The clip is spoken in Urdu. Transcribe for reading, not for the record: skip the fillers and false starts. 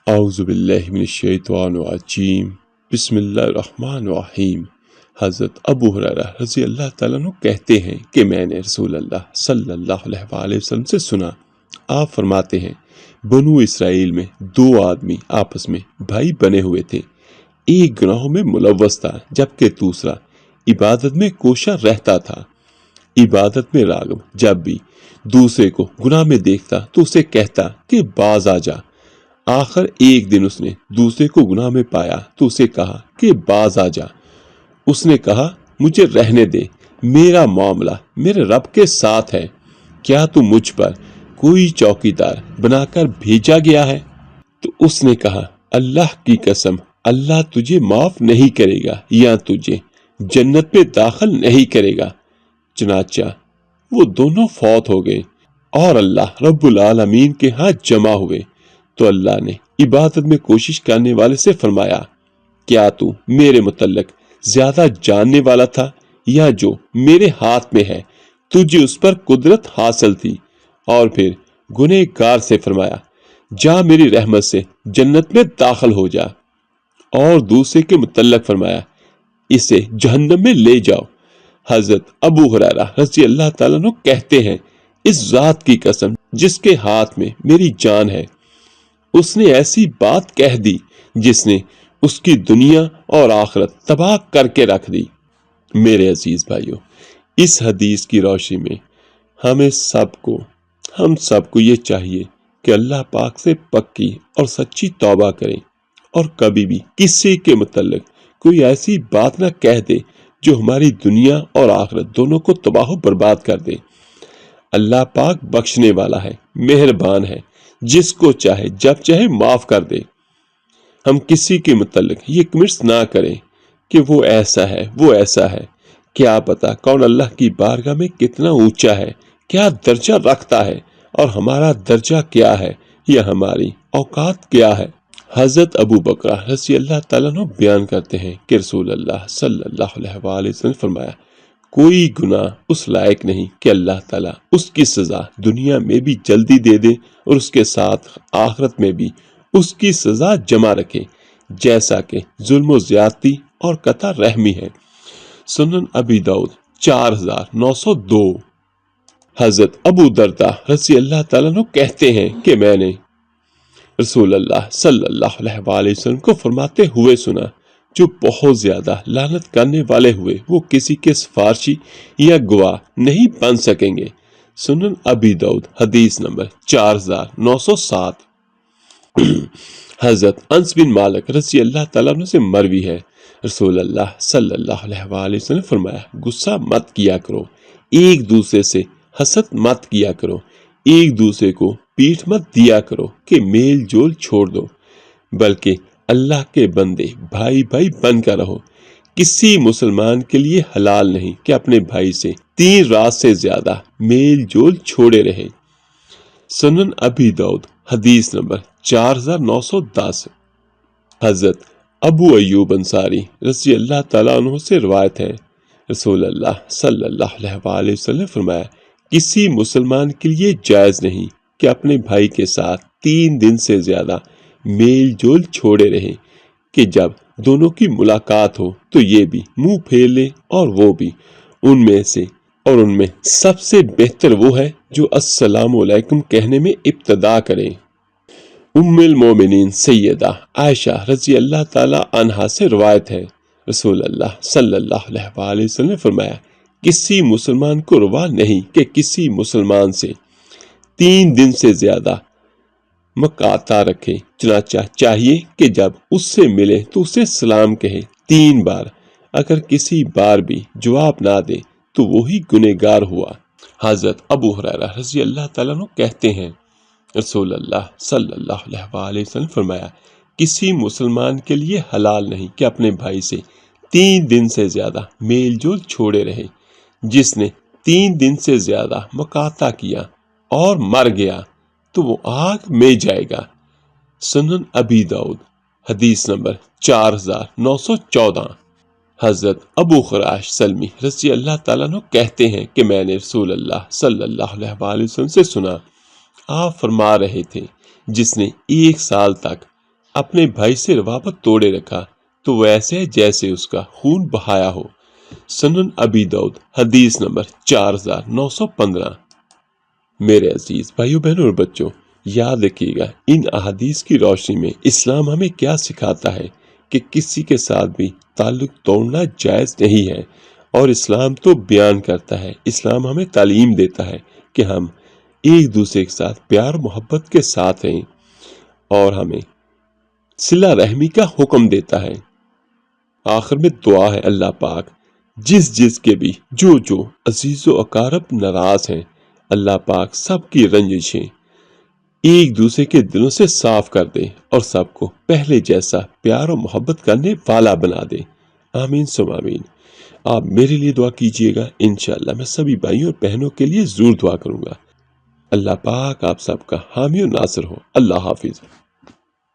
اعوذ باللہ من الشیطان الرجیم بسم اللہ الرحمن الرحیم۔ حضرت ابو ہریرہ رضی اللہ تعالیٰ عنہ کہتے ہیں کہ میں نے رسول اللہ صلی اللہ علیہ وآلہ وسلم سے سنا، آپ فرماتے ہیں بنو اسرائیل میں دو آدمی آپس میں بھائی بنے ہوئے تھے، ایک گناہوں میں ملوث تھا جبکہ دوسرا عبادت میں کوشاں رہتا تھا۔ عبادت میں راغب جب بھی دوسرے کو گناہ میں دیکھتا تو اسے کہتا کہ باز آ جا۔ آخر ایک دن اس نے دوسرے کو گناہ میں پایا تو اسے کہا کہ باز آ جا۔ اس نے کہا مجھے رہنے دے، میرا معاملہ میرے رب کے ساتھ ہے، کیا تو مجھ پر کوئی چوکیدار بنا کر بھیجا گیا ہے؟ تو اس نے کہا اللہ کی قسم، اللہ تجھے معاف نہیں کرے گا یا تجھے جنت میں داخل نہیں کرے گا۔ چنانچہ وہ دونوں فوت ہو گئے اور اللہ رب العالمین کے ہاں جمع ہوئے تو اللہ نے عبادت میں کوشش کرنے والے سے فرمایا کیا تو میرے متعلق زیادہ جاننے والا تھا یا جو میرے ہاتھ میں ہے تجھے اس پر قدرت حاصل تھی؟ اور پھر گنہگار سے فرمایا جا میری رحمت سے جنت میں داخل ہو جا، اور دوسرے کے متعلق فرمایا اسے جہنم میں لے جاؤ۔ حضرت ابو ہریرہ رضی اللہ تعالیٰ عنہ کہتے ہیں اس ذات کی قسم جس کے ہاتھ میں میری جان ہے، اس نے ایسی بات کہہ دی جس نے اس کی دنیا اور آخرت تباہ کر کے رکھ دی۔ میرے عزیز بھائیوں، اس حدیث کی روشنی میں ہم سب کو یہ چاہیے کہ اللہ پاک سے پکی اور سچی توبہ کریں اور کبھی بھی کسی کے متعلق کوئی ایسی بات نہ کہہ دے جو ہماری دنیا اور آخرت دونوں کو تباہ و برباد کر دے۔ اللہ پاک بخشنے والا ہے، مہربان ہے، جس کو چاہے جب چاہے معاف کر دے۔ ہم کسی کے متعلق یہ کمنٹس نہ کریں کہ وہ ایسا ہے، وہ ایسا ہے، کیا پتا کون اللہ کی بارگاہ میں کتنا اونچا ہے، کیا درجہ رکھتا ہے اور ہمارا درجہ کیا ہے یا ہماری اوقات کیا ہے۔ حضرت ابو بکر رضی اللہ تعالیٰ عنہ بیان کرتے ہیں کہ رسول اللہ صلی اللہ علیہ وآلہ وسلم فرمایا کوئی گناہ اس لائق نہیں کہ اللہ تعالیٰ اس کی سزا دنیا میں بھی جلدی دے دے اور اس کے ساتھ آخرت میں بھی اس کی سزا جمع رکھے، جیسا کہ ظلم و زیادتی اور قطع رحمی ہے۔ سنن ابی داؤد 4902۔ حضرت ابو درداء رضی اللہ تعالیٰ عنہ کہتے ہیں کہ میں نے رسول اللہ صلی اللہ علیہ وآلہ وسلم کو فرماتے ہوئے سنا جو بہت زیادہ لعنت کرنے والے ہوئے وہ کسی کے سفارشی یا گواہ نہیں بن سکیں گے۔ سنن ابی داؤد حدیث نمبر 4907۔ حضرت انس بن مالک رضی اللہ تعالیٰ عنہ سے مروی ہے رسول اللہ صلی اللہ علیہ وآلہ وسلم فرمایا غصہ مت کیا کرو، ایک دوسرے سے حسد مت کیا کرو، ایک دوسرے کو پیٹھ مت دیا کرو کہ میل جول چھوڑ دو، بلکہ اللہ کے بندے بھائی بھائی بن کر رہو۔ کسی مسلمان کے لیے حلال نہیں کہ اپنے بھائی سے 3 رات سے زیادہ میل جول چھوڑے رہے۔ سنن ابی داؤد حدیث نمبر 4910۔ حضرت ابو ایوب انصاری رضی اللہ تعالیٰ عنہ سے روایت ہے رسول اللہ صلی اللہ علیہ وآلہ وسلم فرمایا کسی مسلمان کے لیے جائز نہیں کہ اپنے بھائی کے ساتھ 3 دن سے زیادہ میل جول چھوڑے رہے کہ جب دونوں کی ملاقات ہو تو یہ بھی منہ پھیر لے اور وہ بھی۔ ان میں سب سے بہتر وہ ہے جو السلام علیکم کہنے میں ابتدا کرے۔ ام المومنین سیدہ عائشہ رضی اللہ تعالی عنہا سے روایت ہے رسول اللہ صلی اللہ علیہ وآلہ وسلم نے فرمایا کسی مسلمان کو روا نہیں کہ کسی مسلمان سے 3 دن سے زیادہ مقاطع رکھے، چنانچہ چاہیے کہ جب اس سے ملے تو اسے سلام کہے 3 بار، اگر کسی بار بھی جواب نہ دے تو وہی گنہگار ہوا۔ حضرت ابو ہریرہ رضی اللہ تعالیٰ عنہ کہتے ہیں رسول اللہ صلی اللہ علیہ وآلہ وسلم فرمایا کسی مسلمان کے لیے حلال نہیں کہ اپنے بھائی سے 3 دن سے زیادہ میل جول چھوڑے رہے، جس نے 3 دن سے زیادہ مقاطع کیا اور مر گیا تو وہ آگ میں جائے گا۔ سنن ابی داؤد حدیث نمبر 4914۔ حضرت ابو خراش سلمی رضی اللہ تعالیٰ عنہ کہتے ہیں کہ میں نے رسول اللہ صلی اللہ علیہ وآلہ وسلم سے سنا، آپ فرما رہے تھے جس نے 1 سال تک اپنے بھائی سے روابط توڑے رکھا تو وہ ایسے ہے جیسے اس کا خون بہایا ہو۔ سنن ابی داؤد حدیث نمبر 4915۔ میرے عزیز بھائیوں بہنوں اور بچوں، یاد رکھیے گا ان احادیث کی روشنی میں اسلام ہمیں کیا سکھاتا ہے کہ کسی کے ساتھ بھی تعلق توڑنا جائز نہیں ہے، اور اسلام تو بیان کرتا ہے، اسلام ہمیں تعلیم دیتا ہے کہ ہم ایک دوسرے کے ساتھ پیار محبت کے ساتھ رہیں، اور ہمیں صلہ رحمی کا حکم دیتا ہے۔ آخر میں دعا ہے اللہ پاک جس کے بھی جو عزیز و اقارب ناراض ہیں، اللہ پاک سب کی رنجشیں ایک دوسرے کے دلوں سے صاف کر دے اور سب کو پہلے جیسا پیار و محبت کرنے والا بنا دے۔ آمین ثم آمین۔ آپ میرے لیے دعا کیجئے گا، انشاءاللہ میں سبھی بھائیوں اور بہنوں کے لیے ضرور دعا کروں گا۔ اللہ پاک آپ سب کا حامی و ناصر ہو۔ اللہ حافظ۔